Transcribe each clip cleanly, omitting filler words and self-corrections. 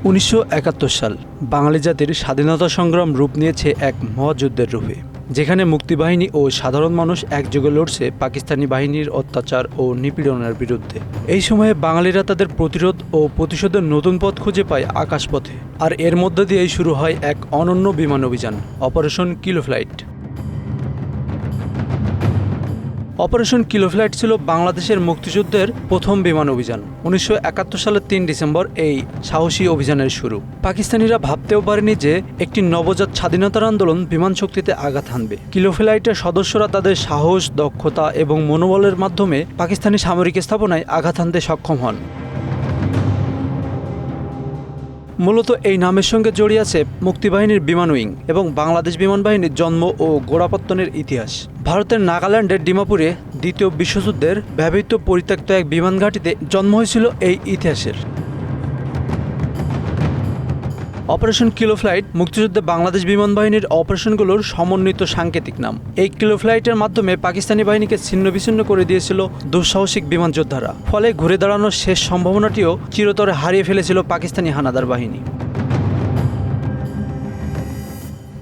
1971 সাল বাঙালি জাতির স্বাধীনতা সংগ্রাম রূপ নিয়েছে এক মহাযুদ্ধের রূপে, যেখানে মুক্তিবাহিনী ও সাধারণ মানুষ একযোগে লড়ছে পাকিস্তানি বাহিনীর অত্যাচার ও নিপীড়নের বিরুদ্ধে। এই সময়ে বাঙালিরা তাদের প্রতিরোধ ও প্রতিশোধের নতুন পথ খুঁজে পায় আকাশপথে, আর এর মধ্য দিয়েই শুরু হয় এক অনন্য বিমান অভিযান, operation kilo flight. Operation kilo flight ছিল বাংলাদেশের মুক্তিযুদ্ধের প্রথম বিমান অভিযান। 1971 সালের 3 ডিসেম্বর এই সাহসী অভিযানের শুরু। পাকিস্তানিরা ভাবতেও পারেনি যে একটি নবজাত স্বাধীনতার আন্দোলন বিমান শক্তিতে আঘাত হানবে। কিলো ফ্লাইটের সদস্যরা তাদের সাহস, দক্ষতা এবং মনোবলের মাধ্যমে পাকিস্তানি সামরিক স্থাপনায় আঘাত হানতে সক্ষম হন। মূলত এই নামের সঙ্গে জড়িয়ে আছে মুক্তিবাহিনীর বিমান উইং এবং বাংলাদেশ বিমান বাহিনীর জন্ম ও গোড়াপত্তনের ইতিহাস। ভারতের নাগাল্যান্ডের ডিমাপুরে দ্বিতীয় বিশ্বযুদ্ধের ব্যবহৃত পরিত্যক্ত এক বিমান ঘাঁটিতে জন্ম হয়েছিল এই ইতিহাসের। অপারেশন কিলো ফ্লাইট মুক্তিযুদ্ধে বাংলাদেশ বিমান বাহিনীর অপারেশনগুলোর সমন্বিত সাংকেতিক নাম। এই কিলো ফ্লাইটের মাধ্যমে পাকিস্তানি বাহিনীকে ছিন্নবিচ্ছিন্ন করে দিয়েছিল দুঃসাহসিক বিমান যোদ্ধারা, ফলে ঘুরে দাঁড়ানোর শেষ সম্ভাবনাটিও চিরতরে হারিয়ে ফেলেছিল পাকিস্তানি হানাদার বাহিনী।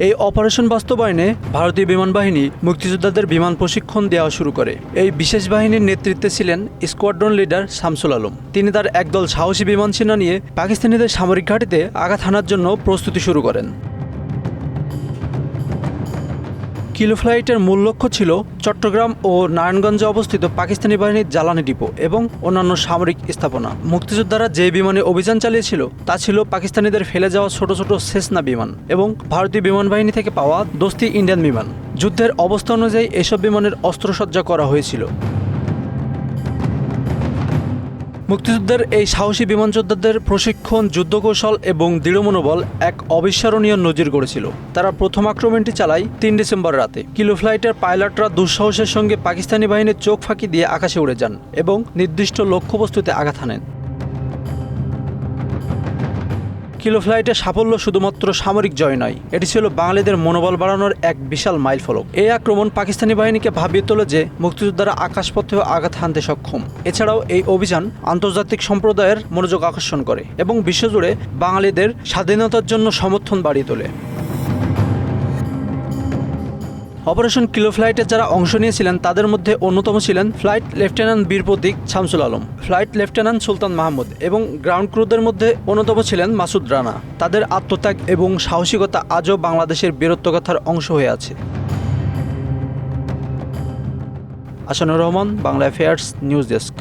এই অপারেশন বাস্তবায়নে ভারতীয় বিমান বাহিনী মুক্তিযোদ্ধাদের বিমান প্রশিক্ষণ দেওয়া শুরু করে। এই বিশেষ বাহিনীর নেতৃত্বে ছিলেন স্কোয়াড্রন লিডার শামসুল আলম। তিনি তার একদল সাহসী বিমান সেনা নিয়ে পাকিস্তানিদের সামরিক ঘাঁটিতে আঘাত হানার জন্য প্রস্তুতি শুরু করেন। কিলো ফ্লাইটের মূল লক্ষ্য ছিল চট্টগ্রাম ও নারায়ণগঞ্জে অবস্থিত পাকিস্তানি বাহিনীর জ্বালানি ডিপো এবং অন্যান্য সামরিক স্থাপনা। মুক্তিযোদ্ধারা যে বিমানে অভিযান চালিয়েছিল তা ছিল পাকিস্তানিদের ফেলে যাওয়া ছোট ছোট সেসনা বিমান এবং ভারতীয় বিমান বাহিনী থেকে পাওয়া দোস্তি ইন্ডিয়ান বিমান। যুদ্ধের অবস্থা অনুযায়ী এসব বিমানের অস্ত্রসজ্জা করা হয়েছিল। মুক্তিযুদ্ধের এই সাহসী বিমান যোদ্ধাদের প্রশিক্ষণ, যুদ্ধকৌশল এবং দৃঢ় মনোবল এক অবিস্মরণীয় নজির গড়েছিল। তারা প্রথম আক্রমণটি চালায় 3 ডিসেম্বর রাতে। কিলো ফ্লাইটের পাইলটরা দুঃসাহসের সঙ্গে পাকিস্তানি বাহিনীর চোখ ফাঁকি দিয়ে আকাশে উড়ে যান এবং নির্দিষ্ট লক্ষ্যবস্তুতে আঘাত হানেন। কিলো ফ্লাইটের সাফল্য শুধুমাত্র সামরিক জয় নয়, এটি ছিল বাঙালিদের মনোবল বাড়ানোর এক বিশাল মাইলফলক। এই আক্রমণ পাকিস্তানি বাহিনীকে ভাবিয়ে তোলে যে মুক্তিযোদ্ধারা আকাশপথেও আঘাত হানতে সক্ষম। এছাড়াও এই অভিযান আন্তর্জাতিক সম্প্রদায়ের মনোযোগ আকর্ষণ করে এবং বিশ্বজুড়ে বাঙালিদের স্বাধীনতার জন্য সমর্থন বাড়িয়ে তোলে। অপারেশন কিলো ফ্লাইটে যারা অংশ নিয়েছিলেন তাদের মধ্যে অন্যতম ছিলেন ফ্লাইট লেফটেন্যান্ট বীর প্রতীক শামসুল আলম, ফ্লাইট লেফটেন্যান্ট সুলতান মাহমুদ এবং গ্রাউন্ড ক্রুদের মধ্যে অন্যতম ছিলেন মাসুদ রানা। তাদের আত্মত্যাগ এবং সাহসিকতা আজও বাংলাদেশের বীরত্বগাথার অংশ হয়ে আছে। Asanur Rahman, Bangla affairs, news desk.